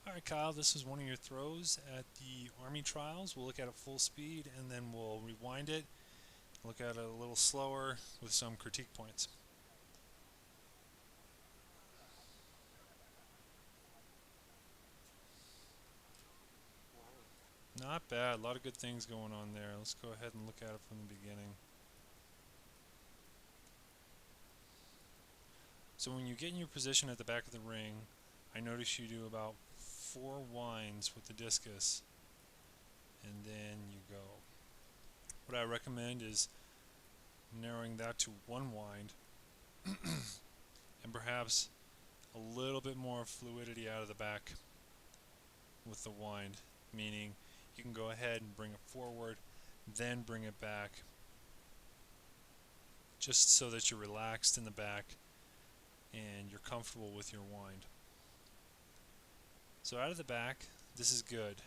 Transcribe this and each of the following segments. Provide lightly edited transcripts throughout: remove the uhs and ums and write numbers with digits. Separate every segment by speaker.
Speaker 1: Alright Kyle, this is one of your throws at the Army trials. We'll look at it full speed and then we'll rewind it, look at it a little slower with some critique points. Not bad, a lot of good things going on there. Let's go ahead and look at it from the beginning. So when you get in your position at the back of the ring, I notice you do about 4 winds with the discus and then you go. What I recommend is narrowing that to 1 wind and perhaps a little bit more fluidity out of the back with the wind, meaning you can go ahead and bring it forward, then bring it back, just so that you're relaxed in the back and you're comfortable with your wind. So out of the back, this is good.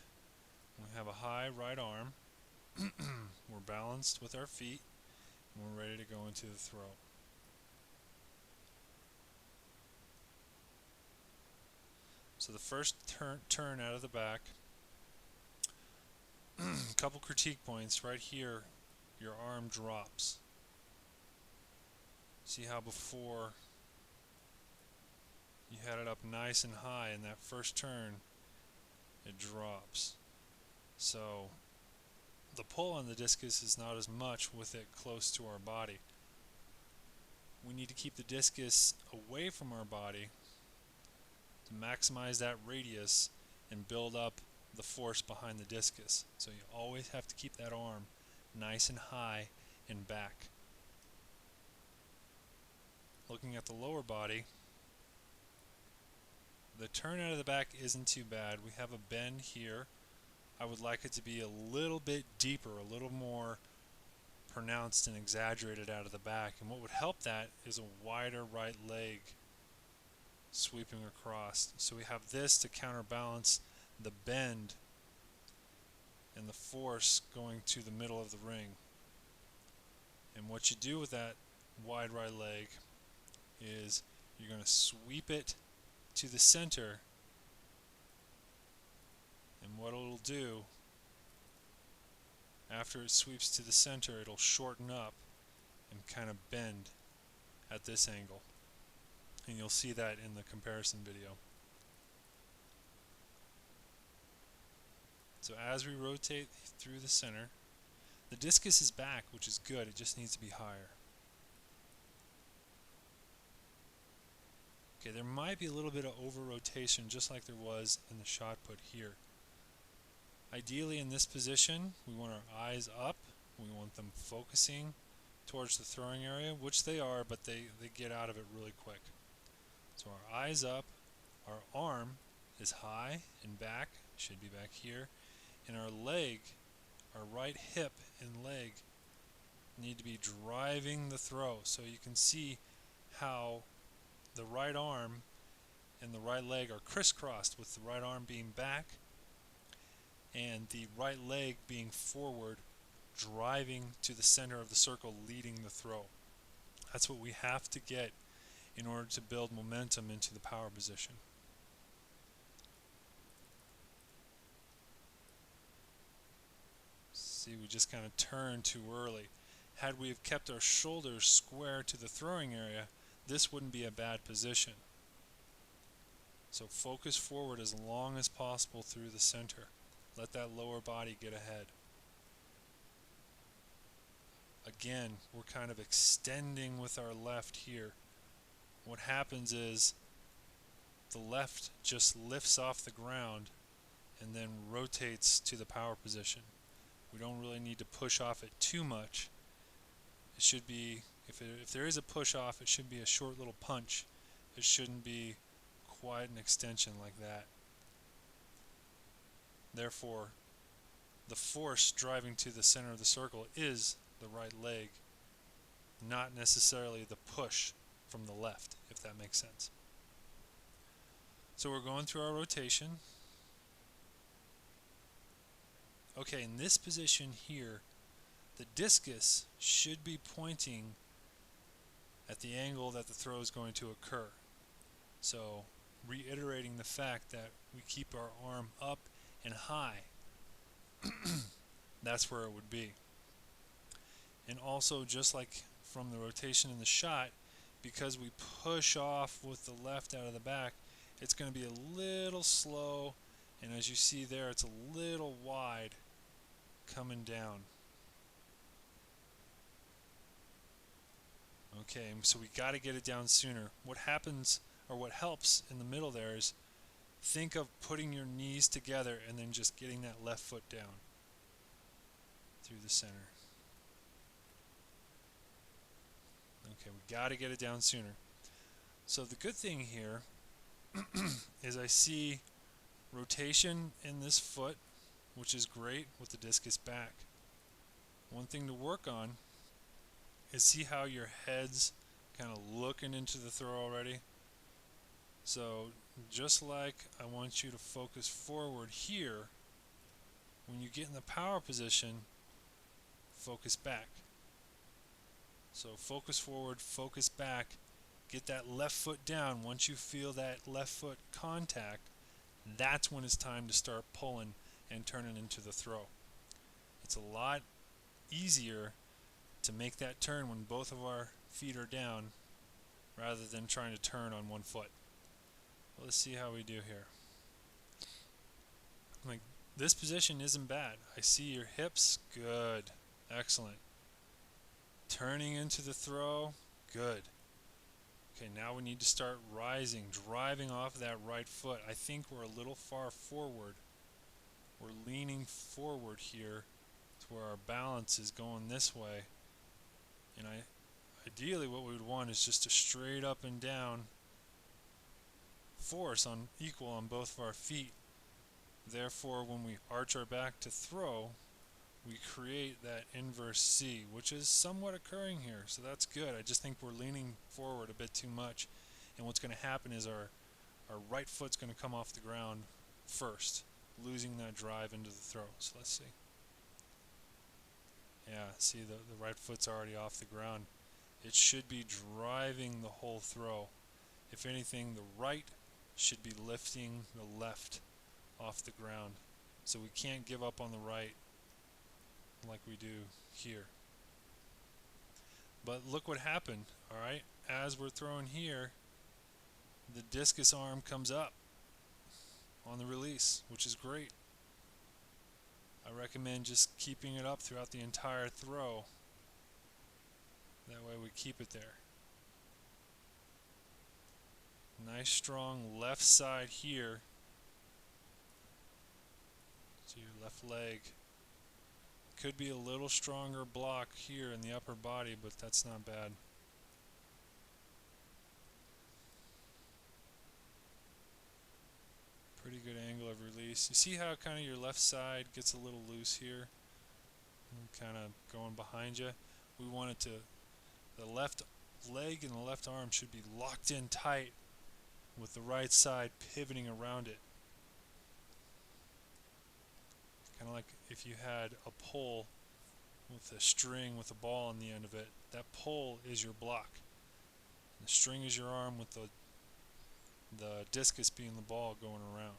Speaker 1: We have a high right arm, we're balanced with our feet, and we're ready to go into the throw. So the first turn out of the back, a couple critique points. Right here, your arm drops. See how before you had it up nice and high, in that first turn it drops. So the pull on the discus is not as much with it close to our body. We need to keep the discus away from our body to maximize that radius and build up the force behind the discus. So you always have to keep that arm nice and high and back. Looking at the lower body, the turn out of the back isn't too bad. We have a bend here. I would like it to be a little bit deeper, a little more pronounced and exaggerated out of the back. And what would help that is a wider right leg sweeping across. So we have this to counterbalance the bend and the force going to the middle of the ring. And what you do with that wide right leg is you're going to sweep it to the center, and what it'll do after it sweeps to the center, it'll shorten up and kind of bend at this angle, and you'll see that in the comparison video. So as we rotate through the center, the discus is back, which is good. It just needs to be higher. Okay, there might be a little bit of over rotation, just like there was in the shot put here. Ideally in this position, we want our eyes up. We want them focusing towards the throwing area, which they are, but they get out of it really quick. So our eyes up, our arm is high and back, should be back here, and our leg, our right hip and leg need to be driving the throw. So you can see how the right arm and the right leg are crisscrossed, with the right arm being back and the right leg being forward, driving to the center of the circle, leading the throw. That's what we have to get in order to build momentum into the power position. See, we just kind of turned too early. Had we have kept our shoulders square to the throwing area, this wouldn't be a bad position. So focus forward as long as possible through the center. Let that lower body get ahead. Again, we're kind of extending with our left here. What happens is the left just lifts off the ground and then rotates to the power position. We don't really need to push off it too much. It should be, if there is a push off, it should be a short little punch. It shouldn't be quite an extension like that. Therefore, the force driving to the center of the circle is the right leg, not necessarily the push from the left, if that makes sense. So we're going through our rotation. Okay, in this position here, the discus should be pointing at the angle that the throw is going to occur. So reiterating the fact that we keep our arm up and high. That's where it would be. And also, just like from the rotation in the shot, because we push off with the left out of the back, it's going to be a little slow, and as you see there, it's a little wide coming down. Okay, so we got to get it down sooner. What happens, or what helps in the middle there, is think of putting your knees together and then just getting that left foot down through the center. Okay, we got to get it down sooner. So the good thing here is I see rotation in this foot, which is great with the discus back. One thing to work on is see how your head's kind of looking into the throw already. So just like I want you to focus forward here, when you get in the power position, focus back. So focus forward, focus back, get that left foot down. Once you feel that left foot contact, that's when it's time to start pulling and turning into the throw. It's a lot easier to make that turn when both of our feet are down rather than trying to turn on one foot. Well, let's see how we do here. Like, this position isn't bad. I see your hips, good, excellent. Turning into the throw, good. Okay, now we need to start rising, driving off that right foot. I think we're a little far forward. We're leaning forward here to where our balance is going this way. And ideally what we would want is just a straight up and down force on equal on both of our feet. Therefore, when we arch our back to throw, we create that inverse C, which is somewhat occurring here, so that's good. I just think we're leaning forward a bit too much, and what's going to happen is our right foot's going to come off the ground first, losing that drive into the throw. So let's see. Yeah, see the right foot's already off the ground. It should be driving the whole throw. If anything, the right should be lifting the left off the ground. So we can't give up on the right like we do here. But look what happened, alright? As we're throwing here, the discus arm comes up on the release, which is great. I recommend just keeping it up throughout the entire throw. That way we keep it there. Nice strong left side here. So your left leg. Could be a little stronger block here in the upper body, but that's not bad. Pretty good angle of release. You see how kind of your left side gets a little loose here? Kind of going behind you. We want it to, the left leg and the left arm should be locked in tight with the right side pivoting around it. Kind of like if you had a pole with a string with a ball on the end of it. That pole is your block. The string is your arm with the discus being the ball going around.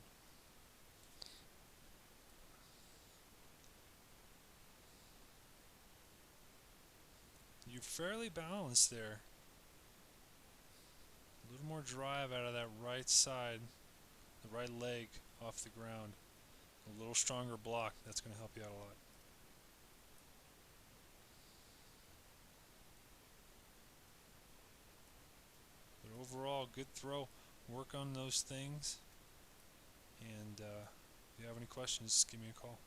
Speaker 1: You're fairly balanced there. A little more drive out of that right side, the right leg off the ground. A little stronger block, that's going to help you out a lot. But overall, good throw. Work on those things. And if you have any questions, just give me a call.